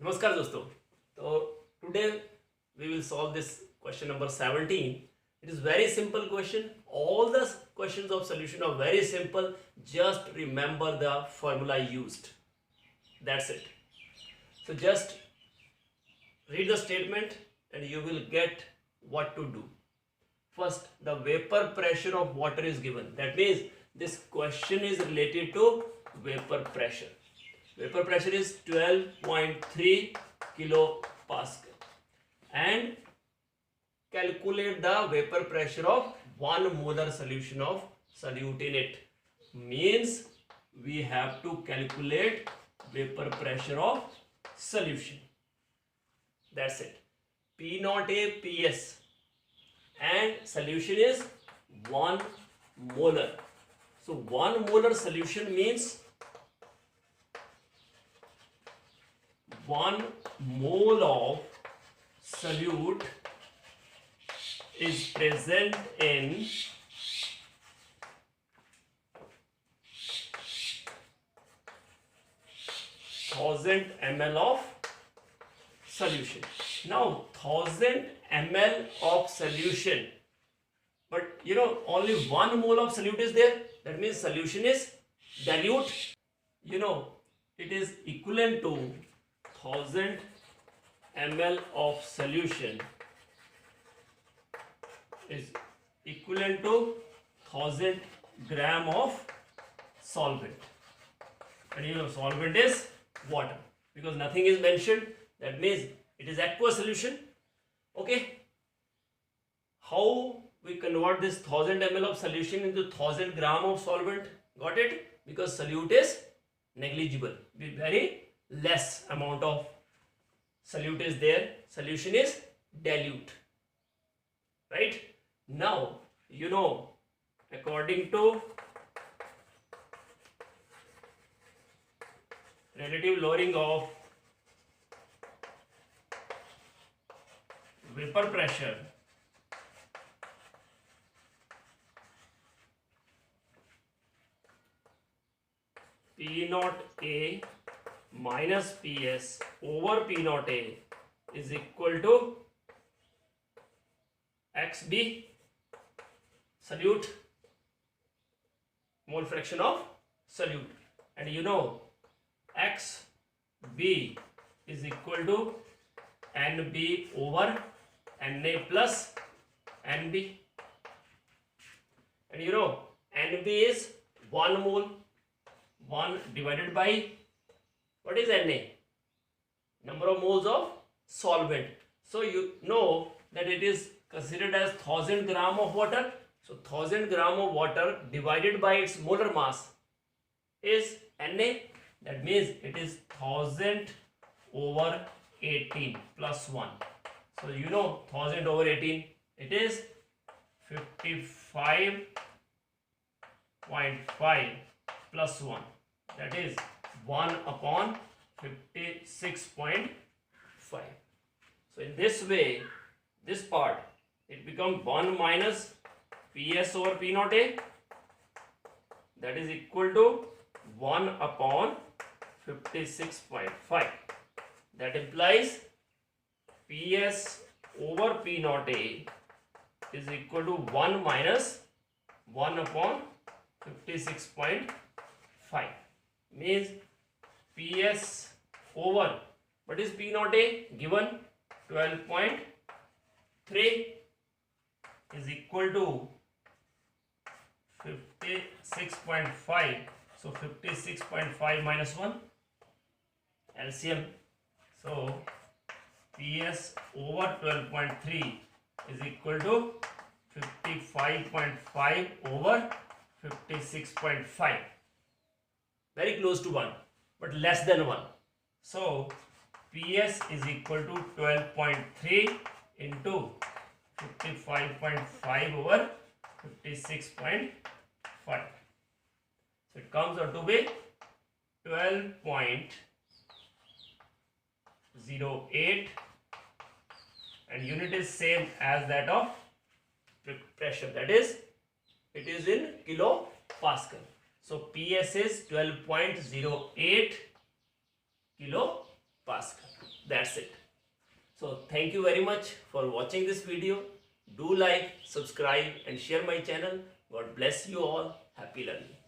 नमस्कार दोस्तों। तो today we will solve this question number 17. It is very simple question. All the questions of solution are very simple. Just remember the formula used. That's it. So just read the statement and you will get what to do. First, the vapor pressure of water is given. That means this question is related to vapor pressure. Vapor pressure is 12.3 kilopascal and calculate the vapor pressure of 1 molar solution of solute in it. Means we have to calculate vapor pressure of solution. That's it. P naught A PS and solution is 1 molar. So 1 molar solution means 1 mole of solute is present in 1000 ml of solution. Now 1000 ml of solution, but only 1 mole of solute is there. That means solution is dilute. It is equivalent to 1000 ml of solution is equivalent to 1000 gram of solvent. And solvent is water because nothing is mentioned. That means it is aqueous solution. Okay. How we convert this 1000 ml of solution into 1000 gram of solvent? Got it? Because solute is negligible. Very less amount of solute is there. Solution is dilute. Right? Now, according to relative lowering of vapor pressure, P naught A minus PS over P naught A is equal to XB solute, mole fraction of solute, and XB is equal to NB over Na plus NB, and NB is 1 mole. 1 divided by what is Na? Number of moles of solvent. So you know that it is considered as 1000 gram of water. So 1000 gram of water divided by its molar mass is Na. That means it is 1000 over 18 plus 1. So 1000 over 18, it is 55.5 plus 1. That is 1 upon 56.5. So in this way, this part, it becomes 1 minus PS over P naught A. That is equal to 1 upon 56.5. That implies PS over P naught A is equal to 1 minus 1 upon 56.5. Means PS over, what is P naught A? Given 12.3 is equal to 56.5. So 56.5 minus 1 LCM. So PS over 12.3 is equal to 55.5 over 56.5. Very close to 1, but less than 1. So PS is equal to 12.3 into 55.5 over 56.5. So it comes out to be 12.08, and unit is same as that of pressure. That is, it is in kilopascal. So PS is 12.08 kilopascal. That's it. So thank you very much for watching this video. Do like, subscribe and share my channel. God bless you all. Happy learning.